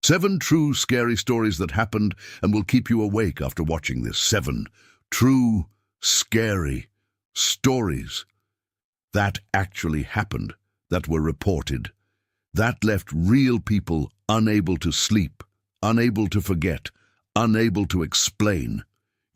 7 true scary stories that happened and will keep you awake after watching this. 7 true scary stories that actually happened, that were reported, that left real people unable to sleep, unable to forget, unable to explain.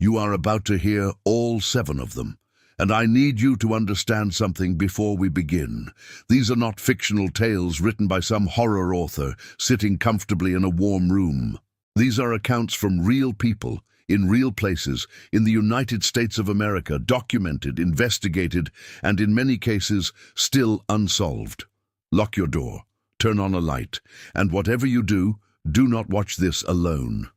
You are about to hear all 7 of them. And I need you to understand something before we begin. These are not fictional tales written by some horror author sitting comfortably in a warm room. These are accounts from real people, in real places, in the United States of America, documented, investigated, and in many cases, still unsolved. Lock your door, turn on a light, and whatever you do, do not watch this alone.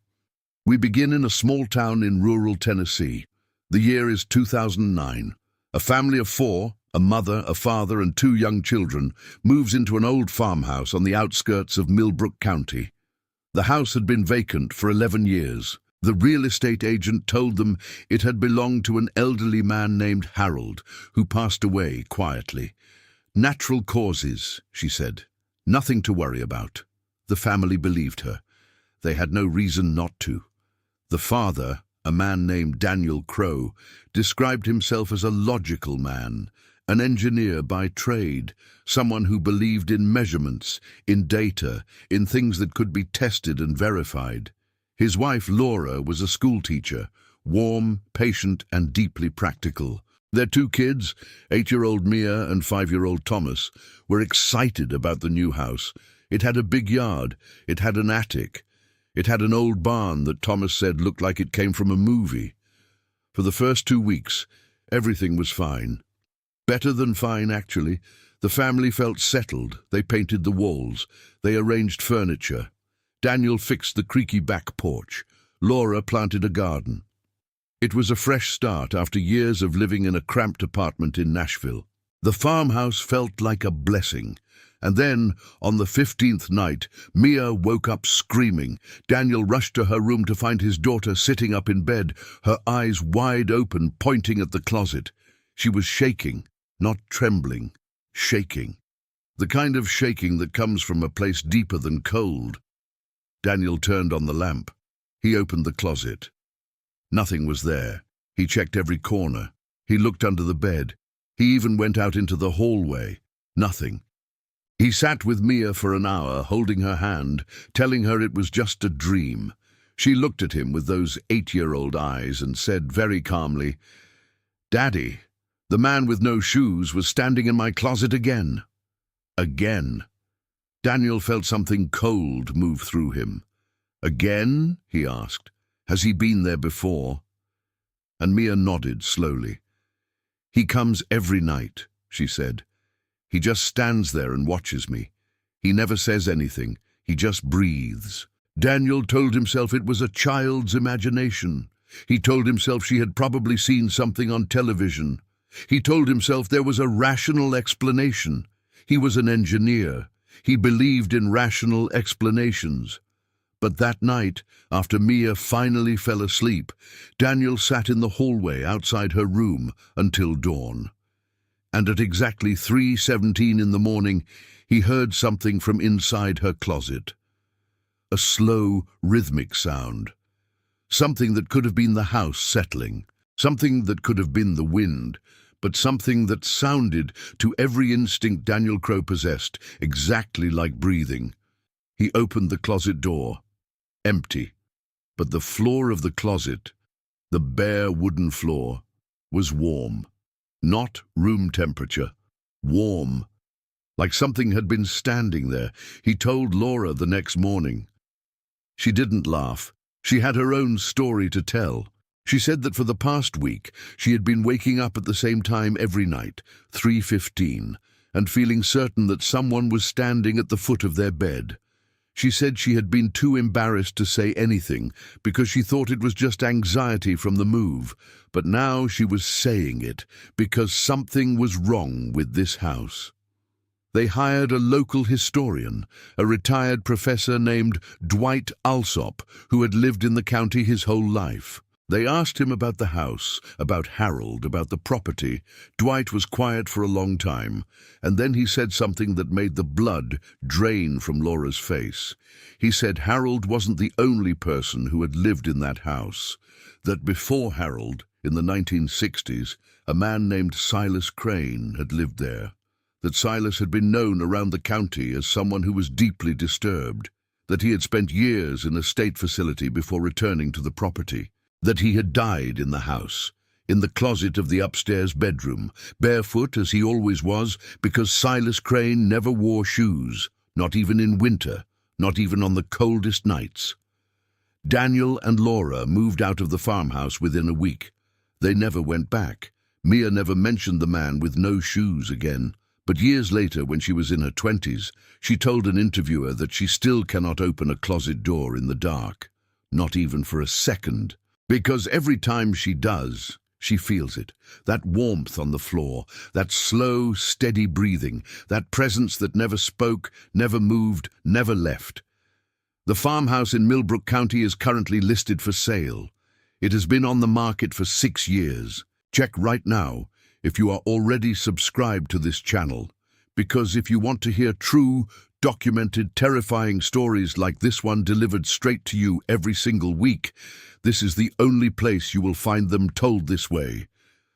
We begin in a small town in rural Tennessee. The year is 2009. A family of 4, a mother, a father, and 2 young children, moves into an old farmhouse on the outskirts of Millbrook County. The house had been vacant for 11 years. The real estate agent told them it had belonged to an elderly man named Harold, who passed away quietly. Natural causes, she said. Nothing to worry about. The family believed her. They had no reason not to. The father, a man named Daniel Crow, described himself as a logical man, an engineer by trade, someone who believed in measurements, in data, in things that could be tested and verified. His wife, Laura, was a schoolteacher, warm, patient, and deeply practical. Their 2 kids, 8-year-old Mia and 5-year-old Thomas, were excited about the new house. It had a big yard. It had an attic. It had an old barn that Thomas said looked like it came from a movie. For the first 2 weeks, everything was fine. Better than fine, actually. The family felt settled. They painted the walls. They arranged furniture. Daniel fixed the creaky back porch. Laura planted a garden. It was a fresh start after years of living in a cramped apartment in Nashville. The farmhouse felt like a blessing. And then, on the 15th night, Mia woke up screaming. Daniel rushed to her room to find his daughter sitting up in bed, her eyes wide open, pointing at the closet. She was shaking, not trembling, shaking. The kind of shaking that comes from a place deeper than cold. Daniel turned on the lamp. He opened the closet. Nothing was there. He checked every corner. He looked under the bed. He even went out into the hallway. Nothing. He sat with Mia for an hour, holding her hand, telling her it was just a dream. She looked at him with those 8-year-old eyes and said very calmly, "Daddy, the man with no shoes was standing in my closet again." Again. Daniel felt something cold move through him. "Again?" he asked. "Has he been there before?" And Mia nodded slowly. "He comes every night," she said. "He just stands there and watches me. He never says anything. He just breathes." Daniel told himself it was a child's imagination. He told himself she had probably seen something on television. He told himself there was a rational explanation. He was an engineer. He believed in rational explanations. But that night, after Mia finally fell asleep, Daniel sat in the hallway outside her room until dawn. And at exactly 3:17 in the morning, he heard something from inside her closet. A slow, rhythmic sound. Something that could have been the house settling. Something that could have been the wind. But something that sounded, to every instinct Daniel Crow possessed, exactly like breathing. He opened the closet door. Empty. But the floor of the closet, the bare wooden floor, was warm. Not room temperature. Warm. Like something had been standing there. He told Laura the next morning. She didn't laugh. She had her own story to tell. She said that for the past week, she had been waking up at the same time every night, 3:15, and feeling certain that someone was standing at the foot of their bed. She said she had been too embarrassed to say anything because she thought it was just anxiety from the move, but now she was saying it because something was wrong with this house. They hired a local historian, a retired professor named Dwight Alsop, who had lived in the county his whole life. They asked him about the house, about Harold, about the property. Dwight was quiet for a long time, and then he said something that made the blood drain from Laura's face. He said Harold wasn't the only person who had lived in that house, that before Harold, in the 1960s, a man named Silas Crane had lived there, that Silas had been known around the county as someone who was deeply disturbed, that he had spent years in a state facility before returning to the property, that he had died in the house, in the closet of the upstairs bedroom, barefoot as he always was, because Silas Crane never wore shoes, not even in winter, not even on the coldest nights. Daniel and Laura moved out of the farmhouse within a week. They never went back. Mia never mentioned the man with no shoes again. But years later, when she was in her 20s, she told an interviewer that she still cannot open a closet door in the dark, not even for a second. Because every time she does, she feels it. That warmth on the floor, that slow, steady breathing, that presence that never spoke, never moved, never left. The farmhouse in Millbrook County is currently listed for sale. It has been on the market for 6 years. Check right now if you are already subscribed to this channel, because if you want to hear true, documented, terrifying stories like this one delivered straight to you every single week, this is the only place you will find them told this way.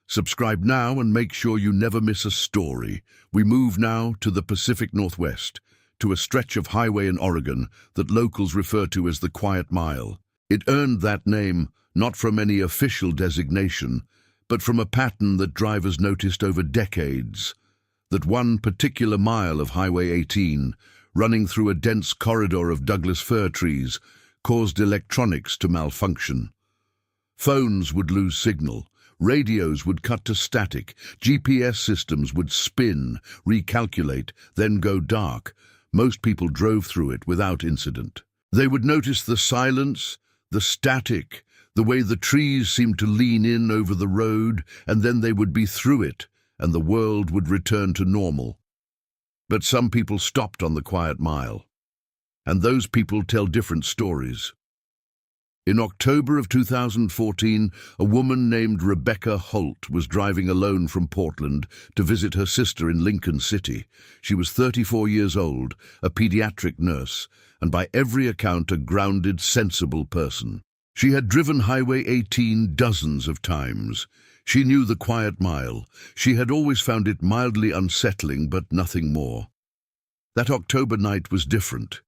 Subscribe now and make sure you never miss a story. We move now to the Pacific Northwest, to a stretch of highway in Oregon that locals refer to as the Quiet Mile. It earned that name not from any official designation, but from a pattern that drivers noticed over decades. That one particular mile of Highway 18, running through a dense corridor of Douglas fir trees, caused electronics to malfunction. Phones would lose signal, radios would cut to static, GPS systems would spin, recalculate, then go dark. Most people drove through it without incident. They would notice the silence, the static, the way the trees seemed to lean in over the road, and then they would be through it, and the world would return to normal. But some people stopped on the Quiet Mile, and those people tell different stories. In October of 2014, a woman named Rebecca Holt was driving alone from Portland to visit her sister in Lincoln City. She was 34 years old, a pediatric nurse, and by every account a grounded, sensible person. She had driven Highway 18 dozens of times. She knew the Quiet Mile. She had always found it mildly unsettling, but nothing more. That October night was different.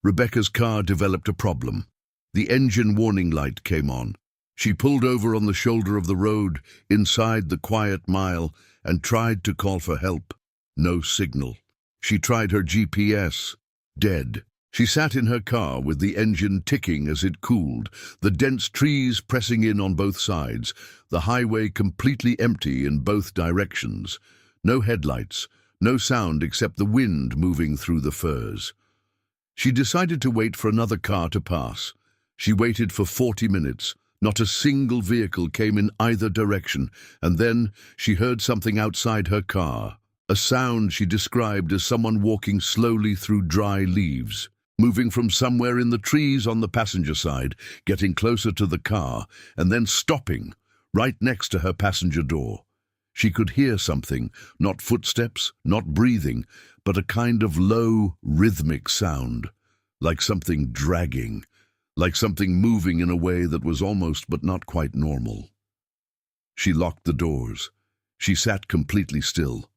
Rebecca's car developed a problem. The engine warning light came on. She pulled over on the shoulder of the road inside the Quiet Mile and tried to call for help. No signal. She tried her GPS. Dead. She sat in her car with the engine ticking as it cooled, the dense trees pressing in on both sides, the highway completely empty in both directions. No headlights, no sound except the wind moving through the firs. She decided to wait for another car to pass. She waited for 40 minutes. Not a single vehicle came in either direction, and then she heard something outside her car. A sound she described as someone walking slowly through dry leaves, moving from somewhere in the trees on the passenger side, getting closer to the car, and then stopping right next to her passenger door. She could hear something, not footsteps, not breathing, but a kind of low, rhythmic sound, like something dragging, like something moving in a way that was almost but not quite normal. She locked the doors. She sat completely still.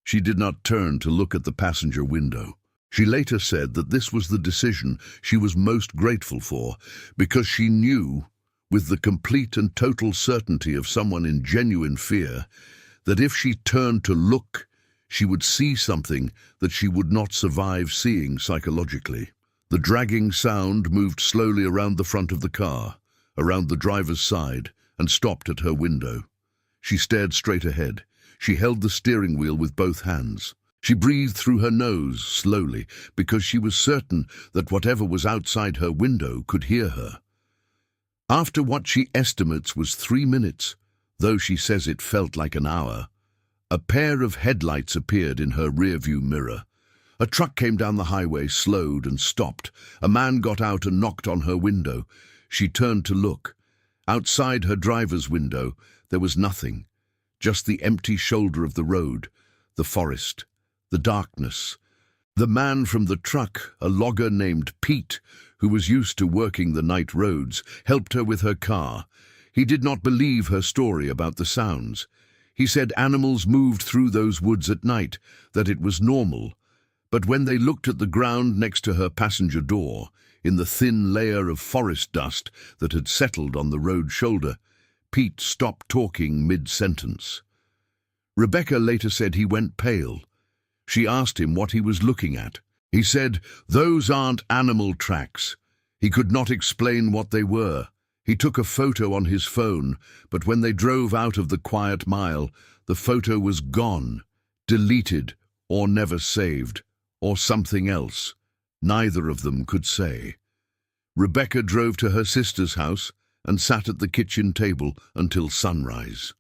She did not turn to look at the passenger window. She later said that this was the decision she was most grateful for, because she knew, with the complete and total certainty of someone in genuine fear, that if she turned to look, she would see something that she would not survive seeing psychologically. The dragging sound moved slowly around the front of the car, around the driver's side, and stopped at her window. She stared straight ahead. She held the steering wheel with both hands. She breathed through her nose, slowly, because she was certain that whatever was outside her window could hear her. After what she estimates was 3 minutes, though she says it felt like an hour, a pair of headlights appeared in her rearview mirror. A truck came down the highway, slowed and stopped. A man got out and knocked on her window. She turned to look, Outside her driver's window, there was nothing, just the empty shoulder of the road, the forest, the darkness. The man from the truck, a logger named Pete, who was used to working the night roads, helped her with her car. He did not believe her story about the sounds. He said animals moved through those woods at night, that it was normal. But when they looked at the ground next to her passenger door, in the thin layer of forest dust that had settled on the road shoulder, Pete stopped talking mid-sentence. Rebecca later said he went pale. She asked him what he was looking at. He said, "Those aren't animal tracks." He could not explain what they were. He took a photo on his phone, but when they drove out of the quiet mile, the photo was gone, deleted, or never saved, or something else. Neither of them could say. Rebecca drove to her sister's house and sat at the kitchen table until sunrise.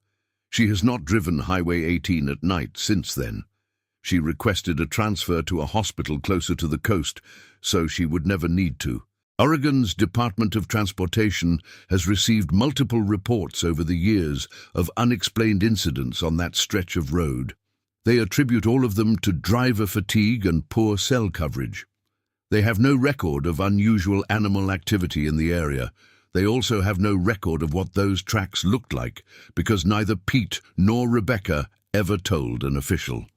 She has not driven Highway 18 at night since then. She requested a transfer to a hospital closer to the coast, so she would never need to. Oregon's Department of Transportation has received multiple reports over the years of unexplained incidents on that stretch of road. They attribute all of them to driver fatigue and poor cell coverage. They have no record of unusual animal activity in the area. They also have no record of what those tracks looked like, because neither Pete nor Rebecca ever told an official.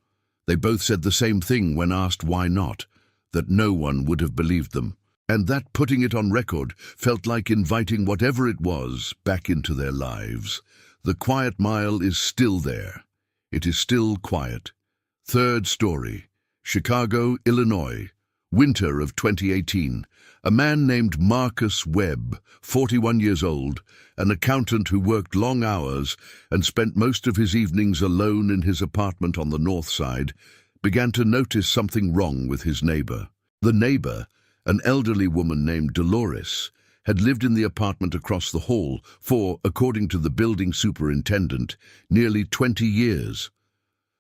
They both said the same thing when asked why not, that no one would have believed them. And that putting it on record felt like inviting whatever it was back into their lives. The quiet mile is still there. It is still quiet. Third story, Chicago, Illinois, winter of 2018. A man named Marcus Webb, 41 years old, an accountant who worked long hours and spent most of his evenings alone in his apartment on the north side, began to notice something wrong with his neighbor. The neighbor, an elderly woman named Dolores, had lived in the apartment across the hall for, according to the building superintendent, nearly 20 years.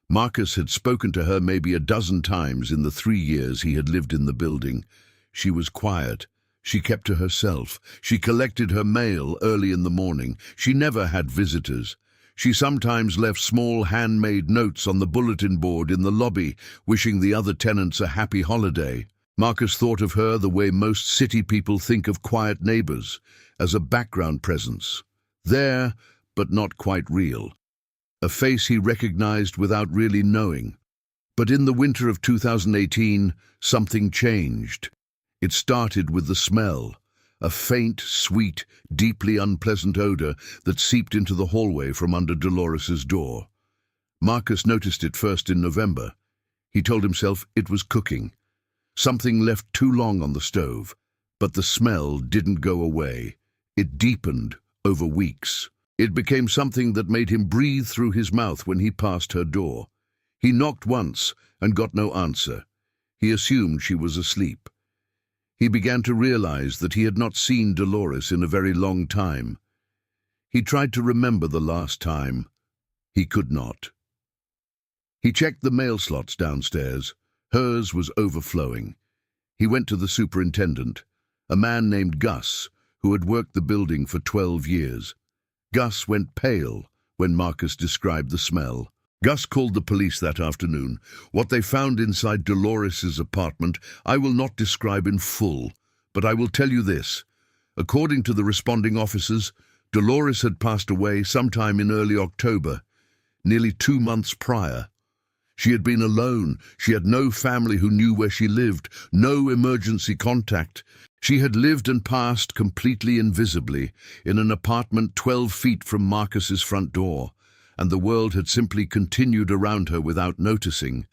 Marcus had spoken to her maybe a dozen times in the 3 years he had lived in the building. She was quiet. She kept to herself. She collected her mail early in the morning. She never had visitors. She sometimes left small handmade notes on the bulletin board in the lobby, wishing the other tenants a happy holiday. Marcus thought of her the way most city people think of quiet neighbors, as a background presence. There, but not quite real. A face he recognized without really knowing. But in the winter of 2018, something changed. It started with the smell, a faint, sweet, deeply unpleasant odor that seeped into the hallway from under Dolores's door. Marcus noticed it first in November. He told himself it was cooking. Something left too long on the stove, but the smell didn't go away. It deepened over weeks. It became something that made him breathe through his mouth when he passed her door. He knocked once and got no answer. He assumed she was asleep. He began to realize that he had not seen Dolores in a very long time. He tried to remember the last time. He could not. He checked the mail slots downstairs. Hers was overflowing. He went to the superintendent, a man named Gus, who had worked the building for 12 years. Gus went pale when Marcus described the smell. Gus called the police that afternoon. What they found inside Dolores's apartment I will not describe in full, but I will tell you this. According to the responding officers, Dolores had passed away sometime in early October, nearly 2 months prior. She had been alone. She had no family who knew where she lived, no emergency contact. She had lived and passed completely invisibly in an apartment 12 feet from Marcus's front door, and the world had simply continued around her without noticing.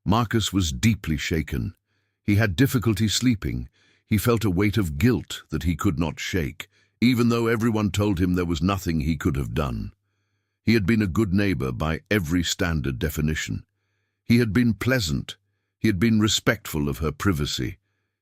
Marcus was deeply shaken. He had difficulty sleeping. He felt a weight of guilt that he could not shake, even though everyone told him there was nothing he could have done. He had been a good neighbor by every standard definition. He had been pleasant. He had been respectful of her privacy.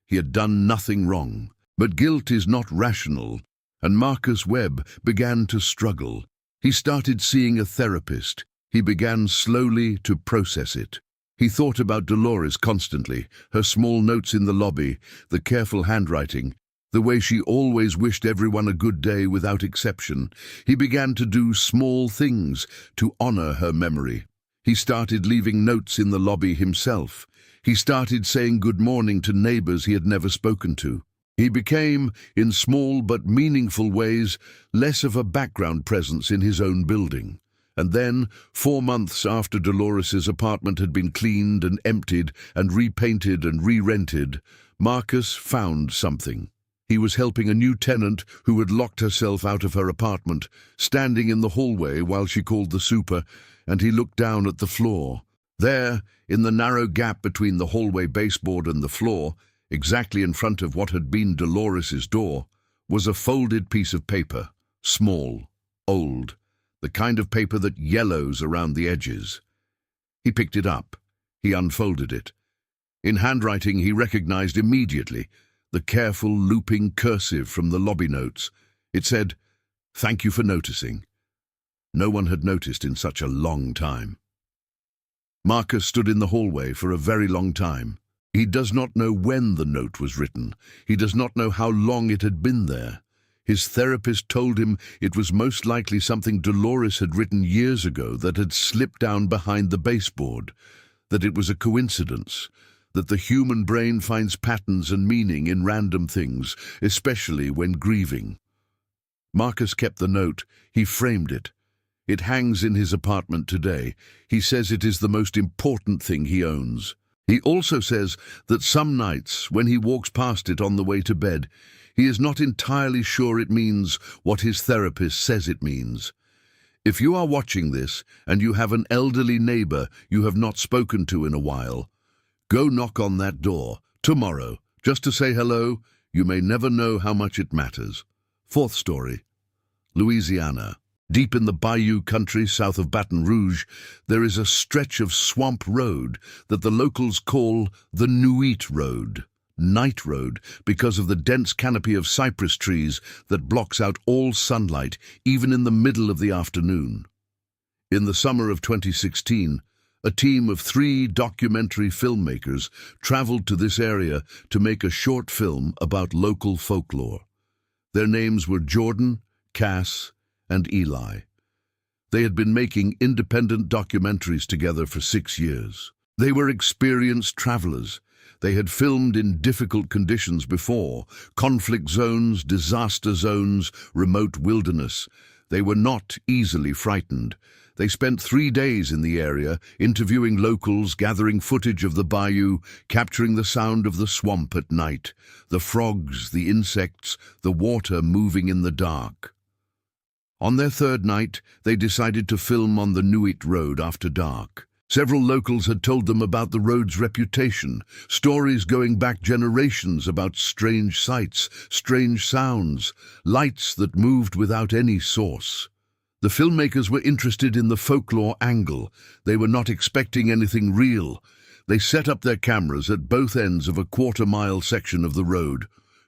He had done nothing wrong. But guilt is not rational, and Marcus Webb began to struggle. He started seeing a therapist. He began slowly to process it. He thought about Dolores constantly, her small notes in the lobby, the careful handwriting. The way she always wished everyone a good day without exception. He began to do small things to honor her memory. He started leaving notes in the lobby himself. He started saying good morning to neighbors he had never spoken to. He became, in small but meaningful ways, less of a background presence in his own building. And then, 4 months after Dolores's apartment had been cleaned and emptied and repainted and re-rented, Marcus found something. He was helping a new tenant who had locked herself out of her apartment, standing in the hallway while she called the super, and he looked down at the floor. There, in the narrow gap between the hallway baseboard and the floor, exactly in front of what had been Dolores's door, was a folded piece of paper, small, old, the kind of paper that yellows around the edges. He picked it up. He unfolded it. In handwriting he recognized immediately the careful looping cursive from the lobby notes. It said, "Thank you for noticing." No one had noticed in such a long time. Marcus stood in the hallway for a very long time. He does not know when the note was written. He does not know how long it had been there. His therapist told him it was most likely something Dolores had written years ago that had slipped down behind the baseboard, that it was a coincidence, that the human brain finds patterns and meaning in random things, especially when grieving. Marcus kept the note. He framed it. It hangs in his apartment today. He says it is the most important thing he owns. He also says that some nights, when he walks past it on the way to bed, he is not entirely sure it means what his therapist says it means. If you are watching this and you have an elderly neighbor you have not spoken to in a while, go knock on that door tomorrow just to say hello. You may never know how much it matters. Fourth story. Louisiana. Deep in the Bayou country south of Baton Rouge, there is a stretch of swamp road that the locals call the Nuit Road, Night Road, because of the dense canopy of cypress trees that blocks out all sunlight, even in the middle of the afternoon. In the summer of 2016, a team of 3 documentary filmmakers traveled to this area to make a short film about local folklore. Their names were Jordan, Cass, and Eli. They had been making independent documentaries together for 6 years. They were experienced travelers. They had filmed in difficult conditions before, conflict zones, disaster zones, remote wilderness. They were not easily frightened. They spent 3 days in the area, interviewing locals, gathering footage of the bayou, capturing the sound of the swamp at night, the frogs, the insects, the water moving in the dark. On their 3rd night, they decided to film on the Nuit Road after dark. Several locals had told them about the road's reputation, stories going back generations about strange sights, strange sounds, lights that moved without any source. The filmmakers were interested in the folklore angle. They were not expecting anything real. They set up their cameras at both ends of a quarter-mile section of the road.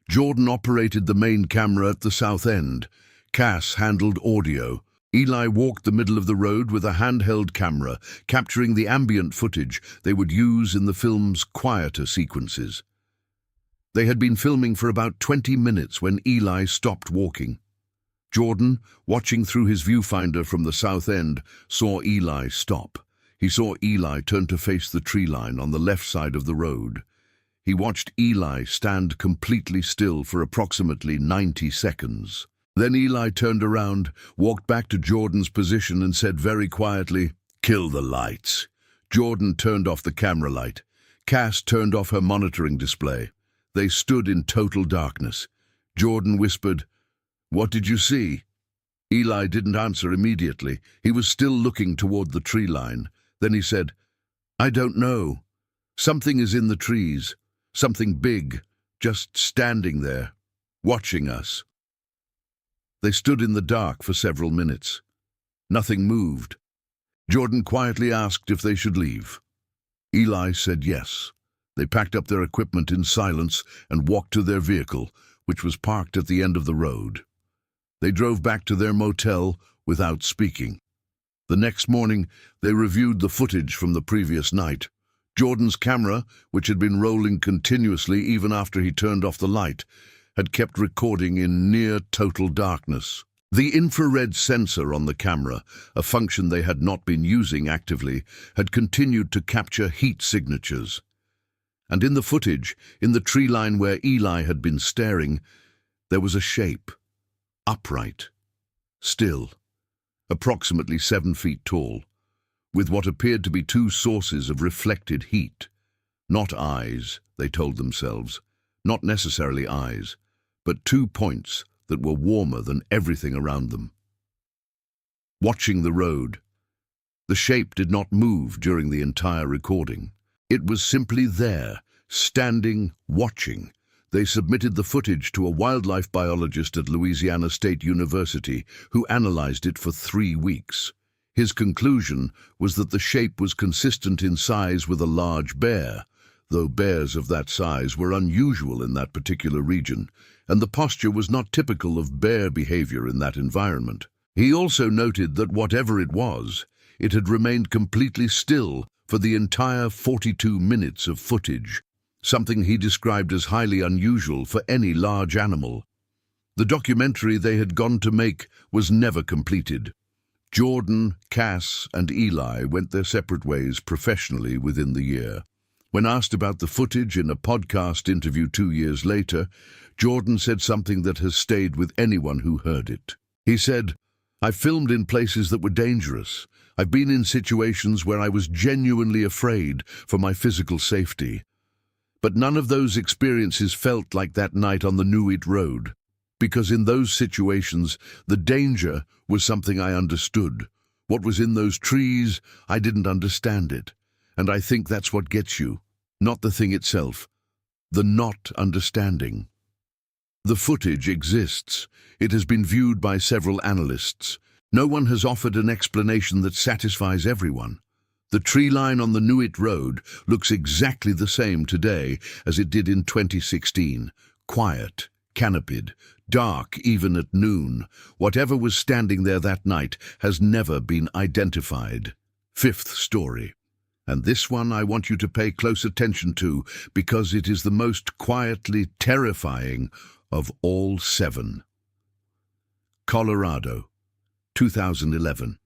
Jordan operated the main camera at the south end. Cass handled audio. Eli walked the middle of the road with a handheld camera, capturing the ambient footage they would use in the film's quieter sequences. They had been filming for about 20 minutes when Eli stopped walking. Jordan, watching through his viewfinder from the south end, saw Eli stop. He saw Eli turn to face the tree line on the left side of the road. He watched Eli stand completely still for approximately 90 seconds. Then Eli turned around, walked back to Jordan's position and said very quietly, "Kill the lights." Jordan turned off the camera light. Cass turned off her monitoring display. They stood in total darkness. Jordan whispered, "What did you see?" Eli didn't answer immediately. He was still looking toward the tree line. Then he said, "I don't know. Something is in the trees. Something big, just standing there, watching us." They stood in the dark for several minutes. Nothing moved. Jordan quietly asked if they should leave. Eli said yes. They packed up their equipment in silence and walked to their vehicle, which was parked at the end of the road. They drove back to their motel without speaking. The next morning, they reviewed the footage from the previous night. Jordan's camera, which had been rolling continuously even after he turned off the light, had kept recording in near total darkness. The infrared sensor on the camera, a function they had not been using actively, had continued to capture heat signatures. And in the footage, in the tree line where Eli had been staring, there was a shape, upright, still, approximately 7 feet tall, with what appeared to be two sources of reflected heat. Not eyes, they told themselves, not necessarily eyes, but 2 points that were warmer than everything around them. Watching the road, the shape did not move during the entire recording. It was simply there, standing, watching. They submitted the footage to a wildlife biologist at Louisiana State University who analyzed it for 3 weeks. His conclusion was that the shape was consistent in size with a large bear, though bears of that size were unusual in that particular region, and the posture was not typical of bear behavior in that environment. He also noted that whatever it was, it had remained completely still for the entire 42 minutes of footage, something he described as highly unusual for any large animal. The documentary they had gone to make was never completed. Jordan, Cass, and Eli went their separate ways professionally within the year. When asked about the footage in a podcast interview 2 years later, Jordan said something that has stayed with anyone who heard it. He said, "I filmed in places that were dangerous. I've been in situations where I was genuinely afraid for my physical safety. But none of those experiences felt like that night on the Nuit Road, because in those situations, the danger was something I understood. What was in those trees, I didn't understand it. And I think that's what gets you, not the thing itself, the not understanding." The footage exists. It has been viewed by several analysts. No one has offered an explanation that satisfies everyone. The tree line on the Nuit Road looks exactly the same today as it did in 2016. Quiet, canopied, dark even at noon. Whatever was standing there that night has never been identified. Fifth story. And this one I want you to pay close attention to because it is the most quietly terrifying of all 7. Colorado, 2011.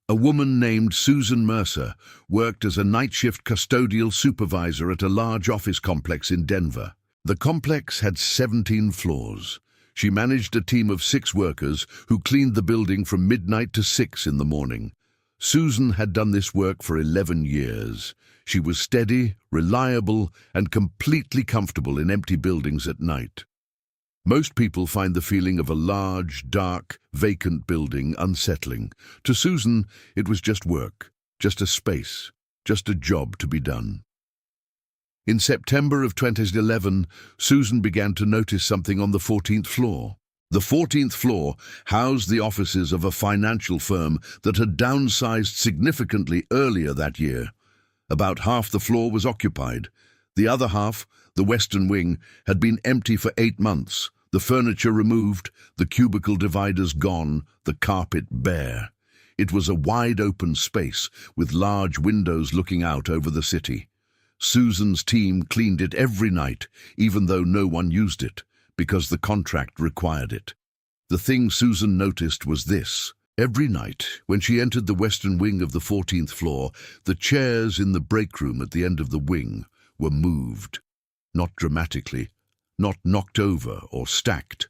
A woman named Susan Mercer worked as a night shift custodial supervisor at a large office complex in Denver. The complex had 17 floors. She managed a team of 6 workers who cleaned the building from midnight to 6 in the morning. Susan had done this work for 11 years. She was steady, reliable, and completely comfortable in empty buildings at night. Most people find the feeling of a large, dark, vacant building unsettling. To Susan, it was just work, just a space, just a job to be done. In September of 2011, Susan began to notice something on the 14th floor. The 14th floor housed the offices of a financial firm that had downsized significantly earlier that year. About half the floor was occupied. The other half, the western wing, had been empty for 8 months, the furniture removed, the cubicle dividers gone, the carpet bare. It was a wide-open space with large windows looking out over the city. Susan's team cleaned it every night, even though no one used it, because the contract required it. The thing Susan noticed was this. Every night, when she entered the western wing of the 14th floor, the chairs in the break room at the end of the wing were moved. Not dramatically, not knocked over or stacked,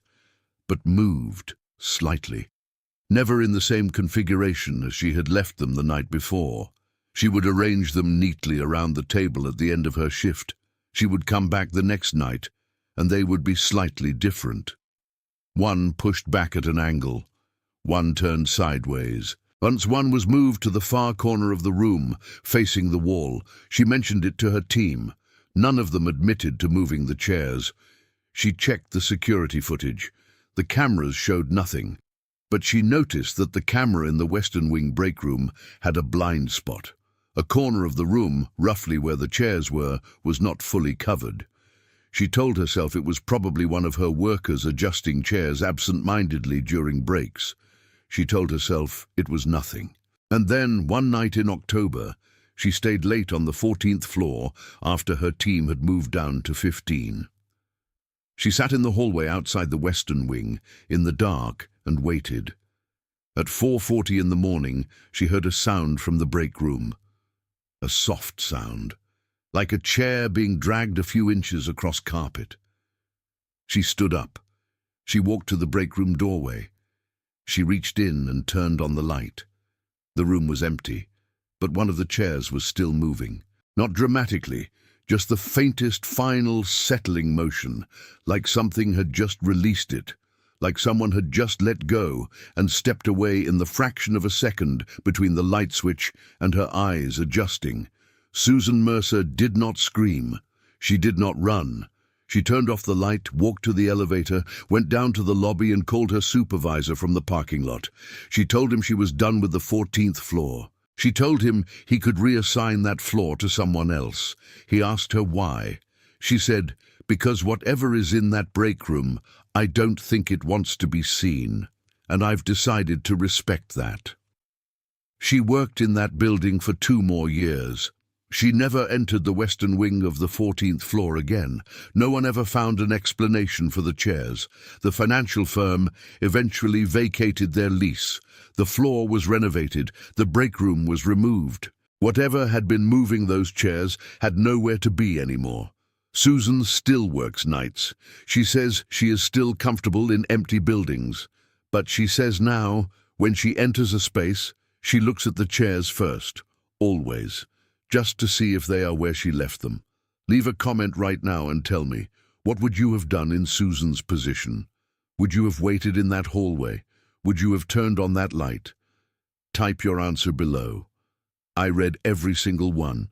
but moved slightly. Never in the same configuration as she had left them the night before. She would arrange them neatly around the table at the end of her shift. She would come back the next night, and they would be slightly different. One pushed back at an angle. One turned sideways. Once one was moved to the far corner of the room, facing the wall. She mentioned it to her team. None of them admitted to moving the chairs. She checked the security footage. The cameras showed nothing, but she noticed that the camera in the western wing break room had a blind spot. A corner of the room, roughly where the chairs were, was not fully covered. She told herself it was probably one of her workers adjusting chairs absent-mindedly during breaks. She told herself it was nothing. And then, one night in October, she stayed late on the 14th floor after her team had moved down to 15. She sat in the hallway outside the western wing, in the dark, and waited. At 4:40 in the morning, she heard a sound from the break room. A soft sound, like a chair being dragged a few inches across carpet. She stood up. She walked to the break room doorway. She reached in and turned on the light. The room was empty, but one of the chairs was still moving. Not dramatically, just the faintest final settling motion, like something had just released it, like someone had just let go and stepped away in the fraction of a second between the light switch and her eyes adjusting. Susan Mercer did not scream. She did not run. She turned off the light, walked to the elevator, went down to the lobby and called her supervisor from the parking lot. She told him she was done with the 14th floor. She told him he could reassign that floor to someone else. He asked her why. She said, "Because whatever is in that break room, I don't think it wants to be seen, and I've decided to respect that." She worked in that building for 2 more years. She never entered the western wing of the 14th floor again. No one ever found an explanation for the chairs. The financial firm eventually vacated their lease. The floor was renovated. The break room was removed. Whatever had been moving those chairs had nowhere to be anymore. Susan still works nights. She says she is still comfortable in empty buildings. But she says now, when she enters a space, she looks at the chairs first, always, just to see if they are where she left them. Leave a comment right now and tell me, what would you have done in Susan's position? Would you have waited in that hallway? Would you have turned on that light? Type your answer below. I read every single one.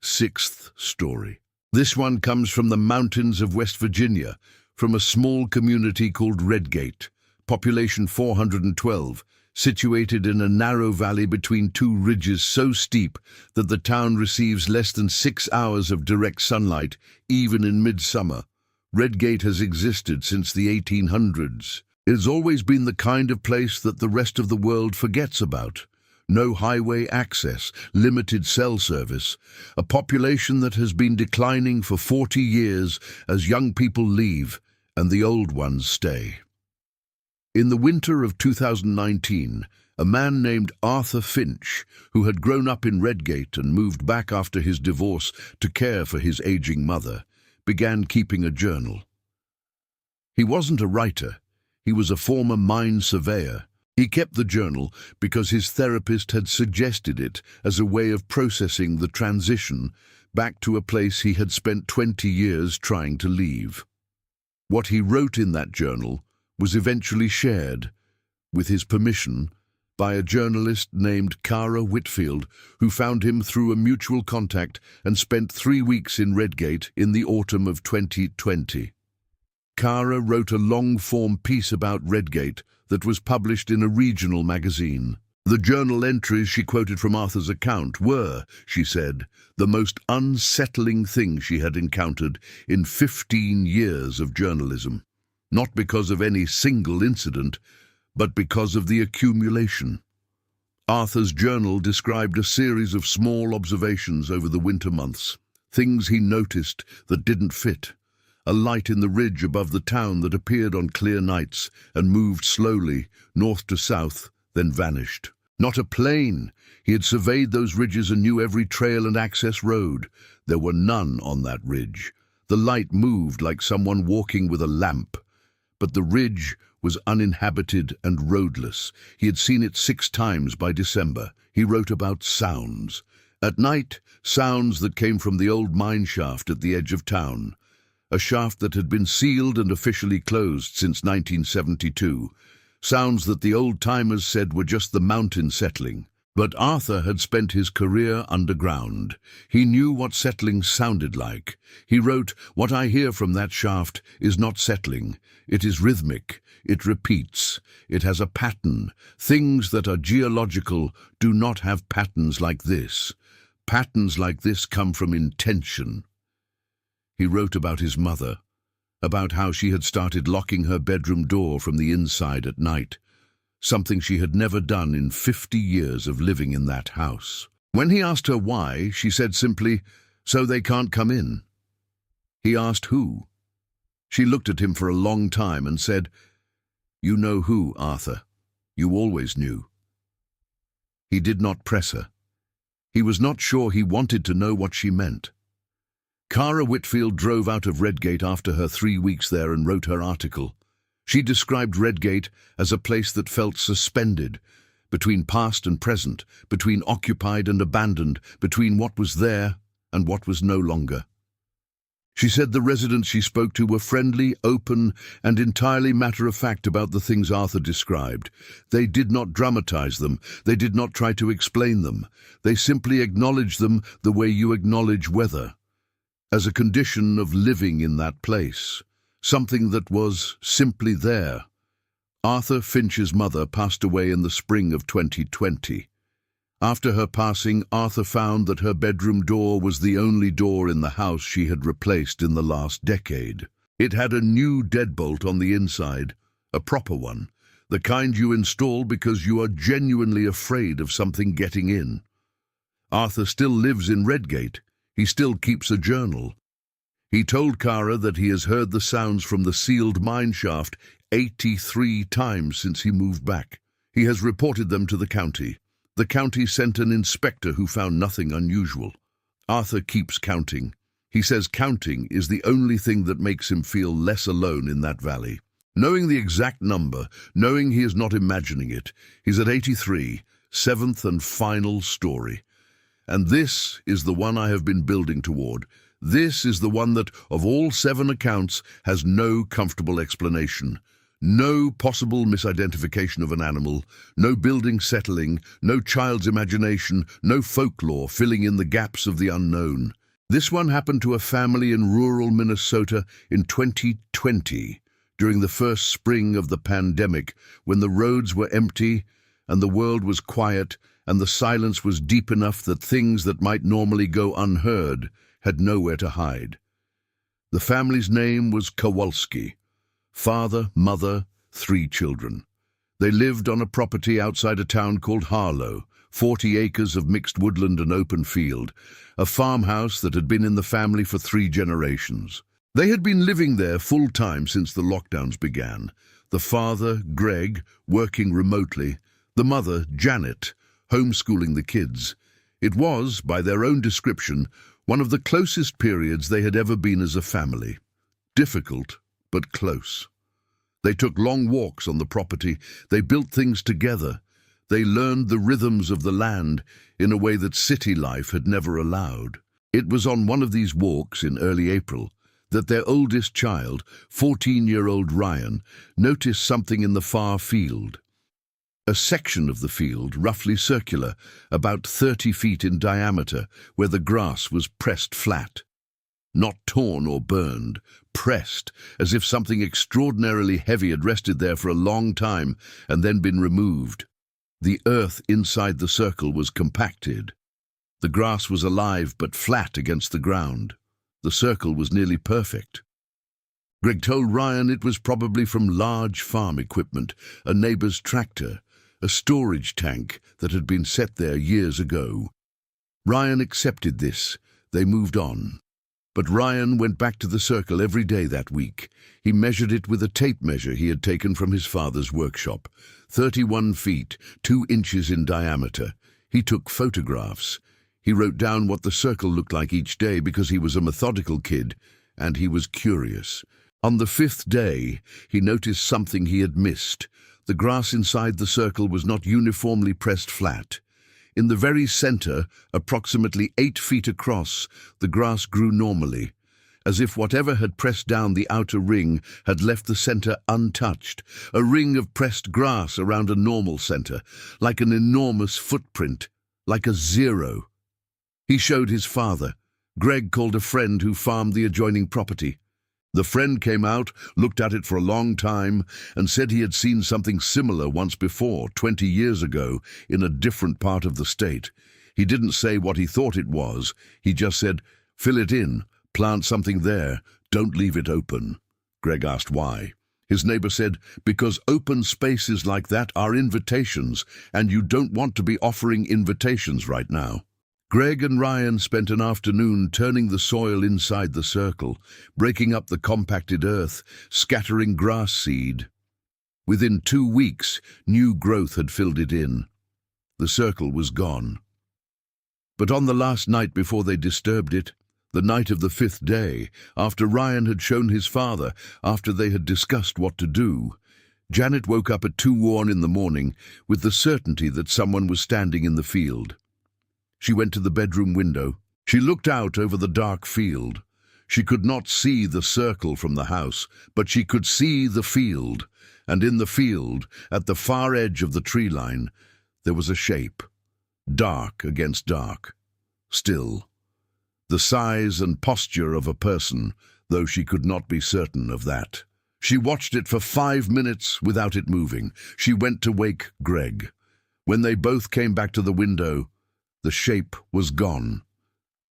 6th story. This one comes from the mountains of West Virginia, from a small community called Redgate, population 412, situated in a narrow valley between 2 ridges so steep that the town receives less than 6 hours of direct sunlight, even in midsummer. Redgate has existed since the 1800s. It has always been the kind of place that the rest of the world forgets about. No highway access, limited cell service, a population that has been declining for 40 years as young people leave and the old ones stay. In the winter of 2019, a man named Arthur Finch, who had grown up in Redgate and moved back after his divorce to care for his aging mother, began keeping a journal. He wasn't a writer. He was a former mine surveyor. He kept the journal because his therapist had suggested it as a way of processing the transition back to a place he had spent 20 years trying to leave. What he wrote in that journal was eventually shared, with his permission, by a journalist named Cara Whitfield, who found him through a mutual contact and spent 3 weeks in Redgate in the autumn of 2020. Cara wrote a long-form piece about Redgate that was published in a regional magazine. The journal entries she quoted from Arthur's account were, she said, the most unsettling thing she had encountered in 15 years of journalism. Not because of any single incident, but because of the accumulation. Arthur's journal described a series of small observations over the winter months, things he noticed that didn't fit. A light in the ridge above the town that appeared on clear nights and moved slowly, north to south, then vanished. Not a plane. He had surveyed those ridges and knew every trail and access road. There were none on that ridge. The light moved like someone walking with a lamp. But the ridge was uninhabited and roadless. He had seen it 6 times by December. He wrote about sounds. At night, sounds that came from the old mine shaft at the edge of town. A shaft that had been sealed and officially closed since 1972. Sounds that the old-timers said were just the mountain settling. But Arthur had spent his career underground. He knew what settling sounded like. He wrote, "What I hear from that shaft is not settling. It is rhythmic. It repeats. It has a pattern. Things that are geological do not have patterns like this. Patterns like this come from intention." He wrote about his mother, about how she had started locking her bedroom door from the inside at night, something she had never done in 50 years of living in that house. When he asked her why, she said simply, "So they can't come in." He asked who. She looked at him for a long time and said, "You know who, Arthur. You always knew." He did not press her. He was not sure he wanted to know what she meant. Cara Whitfield drove out of Redgate after her 3 weeks there and wrote her article. She described Redgate as a place that felt suspended, between past and present, between occupied and abandoned, between what was there and what was no longer. She said the residents she spoke to were friendly, open, and entirely matter-of-fact about the things Arthur described. They did not dramatize them. They did not try to explain them. They simply acknowledged them the way you acknowledge weather, as a condition of living in that place, something that was simply there. Arthur Finch's mother passed away in the spring of 2020. After her passing, Arthur found that her bedroom door was the only door in the house she had replaced in the last decade. It had a new deadbolt on the inside, a proper one, the kind you install because you are genuinely afraid of something getting in. Arthur still lives in Redgate. He still keeps a journal. He told Cara that he has heard the sounds from the sealed mine shaft 83 times since he moved back. He has reported them to the county. The county sent an inspector who found nothing unusual. Arthur keeps counting. He says counting is the only thing that makes him feel less alone in that valley. Knowing the exact number, knowing he is not imagining it, he's at 83, seventh and final story. And this is the one I have been building toward. This is the one that, of all 7 accounts, has no comfortable explanation. No possible misidentification of an animal, no building settling, no child's imagination, no folklore filling in the gaps of the unknown. This one happened to a family in rural Minnesota in 2020, during the first spring of the pandemic, when the roads were empty and the world was quiet and the silence was deep enough that things that might normally go unheard had nowhere to hide. The family's name was Kowalski. Father, mother, 3 children. They lived on a property outside a town called Harlow, 40 acres of mixed woodland and open field, a farmhouse that had been in the family for 3 generations. They had been living there full-time since the lockdowns began. The father, Greg, working remotely. The mother, Janet, homeschooling the kids. It was, by their own description, one of the closest periods they had ever been as a family. Difficult, but close. They took long walks on the property. They built things together. They learned the rhythms of the land in a way that city life had never allowed. It was on one of these walks in early April that their oldest child, 14-year-old Ryan, noticed something in the far field. A section of the field, roughly circular, about 30 feet in diameter, where the grass was pressed flat. Not torn or burned, pressed, as if something extraordinarily heavy had rested there for a long time and then been removed. The earth inside the circle was compacted. The grass was alive but flat against the ground. The circle was nearly perfect. Greg told Ryan it was probably from large farm equipment, a neighbor's tractor, a storage tank that had been set there years ago. Ryan accepted this. They moved on. But Ryan went back to the circle every day that week. He measured it with a tape measure he had taken from his father's workshop. 31 feet, 2 inches in diameter. He took photographs. He wrote down what the circle looked like each day because he was a methodical kid, and he was curious. On the 5th day, he noticed something he had missed. The grass inside the circle was not uniformly pressed flat. In the very center, approximately 8 feet across, the grass grew normally, as if whatever had pressed down the outer ring had left the center untouched, a ring of pressed grass around a normal center, like an enormous footprint, like a 0. He showed his father. Greg called a friend who farmed the adjoining property. The friend came out, looked at it for a long time, and said he had seen something similar once before, 20 years ago, in a different part of the state. He didn't say what he thought it was. He just said, "Fill it in, plant something there, don't leave it open." Greg asked why. His neighbor said, "Because open spaces like that are invitations, and you don't want to be offering invitations right now." Greg and Ryan spent an afternoon turning the soil inside the circle, breaking up the compacted earth, scattering grass seed. Within 2 weeks, new growth had filled it in. The circle was gone. But on the last night before they disturbed it, the night of the 5th day, after Ryan had shown his father, after they had discussed what to do, Janet woke up at 2:01 in the morning with the certainty that someone was standing in the field. She went to the bedroom window. She looked out over the dark field. She could not see the circle from the house, but she could see the field, and in the field, at the far edge of the tree line, there was a shape, dark against dark, still, the size and posture of a person, though she could not be certain of that. She watched it for 5 minutes without it moving. She went to wake Greg. When they both came back to the window, the shape was gone.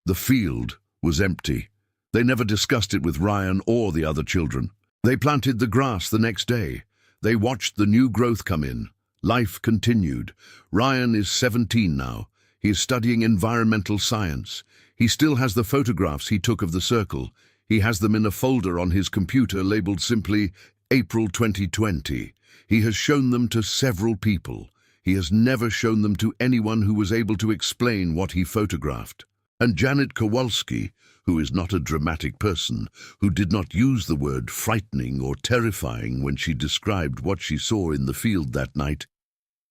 The field was empty. They never discussed it with Ryan or the other children. They planted the grass the next day. They watched the new growth come in. Life continued. Ryan is 17 now. He is studying environmental science. He still has the photographs he took of the circle. He has them in a folder on his computer labeled simply April 2020. He has shown them to several people. He has never shown them to anyone who was able to explain what he photographed. And Janet Kowalski, who is not a dramatic person, who did not use the word frightening or terrifying when she described what she saw in the field that night,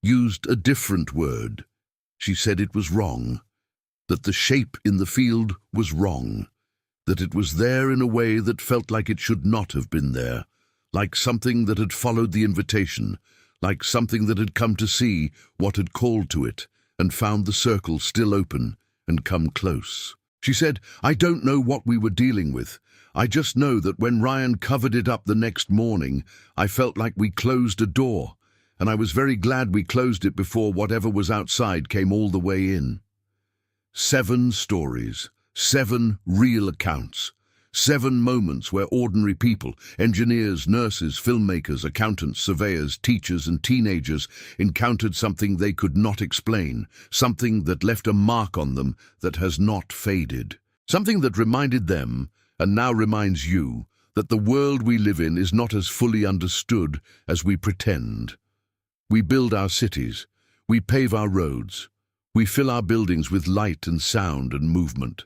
used a different word. She said it was wrong, that the shape in the field was wrong, that it was there in a way that felt like it should not have been there, like something that had followed the invitation, like something that had come to see what had called to it and found the circle still open and come close. She said, "I don't know what we were dealing with. I just know that when Ryan covered it up the next morning, I felt like we closed a door, and I was very glad we closed it before whatever was outside came all the way in." 7 stories, 7 real accounts, 7 moments where ordinary people, engineers, nurses, filmmakers, accountants, surveyors, teachers, and teenagers encountered something they could not explain, something that left a mark on them that has not faded, something that reminded them, and now reminds you, that the world we live in is not as fully understood as we pretend. We build our cities, we pave our roads, we fill our buildings with light and sound and movement.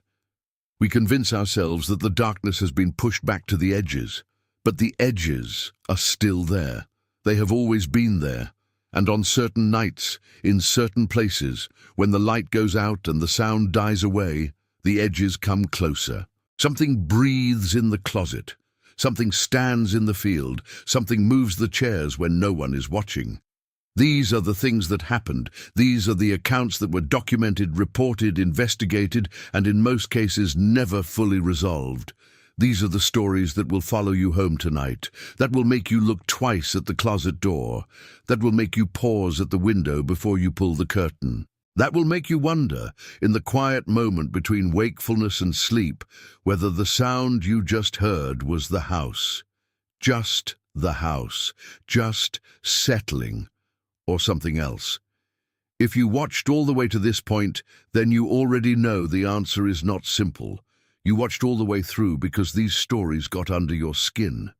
We convince ourselves that the darkness has been pushed back to the edges, but the edges are still there. They have always been there, and on certain nights, in certain places, when the light goes out and the sound dies away, the edges come closer. Something breathes in the closet, something stands in the field, something moves the chairs when no one is watching. These are the things that happened. These are the accounts that were documented, reported, investigated, and in most cases never fully resolved. These are the stories that will follow you home tonight, that will make you look twice at the closet door, that will make you pause at the window before you pull the curtain, that will make you wonder, in the quiet moment between wakefulness and sleep, whether the sound you just heard was the house, just the house, just settling, or something else. If you watched all the way to this point, then you already know the answer is not simple. You watched all the way through because these stories got under your skin,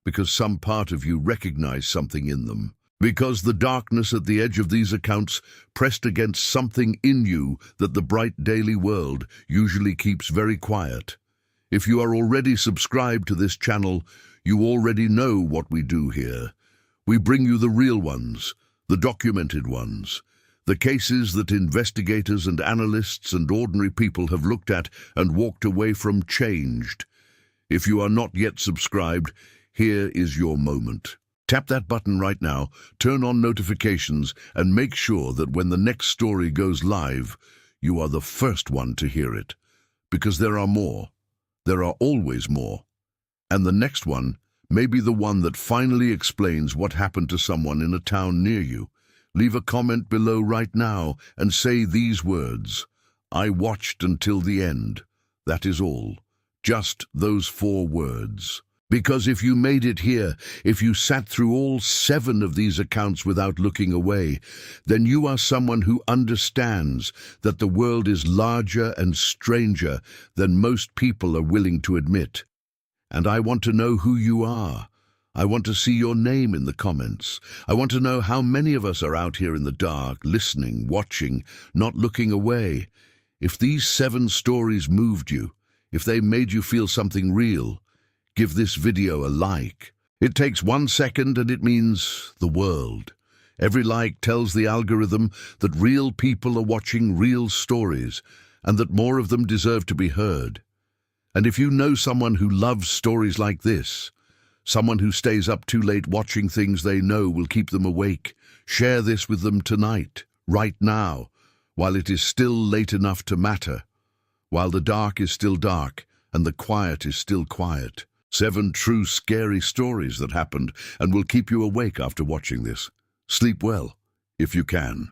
because some part of you recognized something in them, because the darkness at the edge of these accounts pressed against something in you that the bright daily world usually keeps very quiet. If you are already subscribed to this channel, you already know what we do here. We bring you the real ones, the documented ones, the cases that investigators and analysts and ordinary people have looked at and walked away from changed. If you are not yet subscribed, here is your moment. Tap that button right now, turn on notifications, and make sure that when the next story goes live, you are the first one to hear it. Because there are more. There are always more. And the next one may be the one that finally explains what happened to someone in a town near you. Leave a comment below right now and say these words: "I watched until the end." That is all. Just those 4 words. Because if you made it here, if you sat through all 7 of these accounts without looking away, then you are someone who understands that the world is larger and stranger than most people are willing to admit. And I want to know who you are. I want to see your name in the comments. I want to know how many of us are out here in the dark, listening, watching, not looking away. If these 7 stories moved you, if they made you feel something real, give this video a like. It takes 1 second and it means the world. Every like tells the algorithm that real people are watching real stories and that more of them deserve to be heard. And if you know someone who loves stories like this, someone who stays up too late watching things they know will keep them awake, share this with them tonight, right now, while it is still late enough to matter, while the dark is still dark and the quiet is still quiet. 7 true scary stories that happened and will keep you awake after watching this. Sleep well, if you can.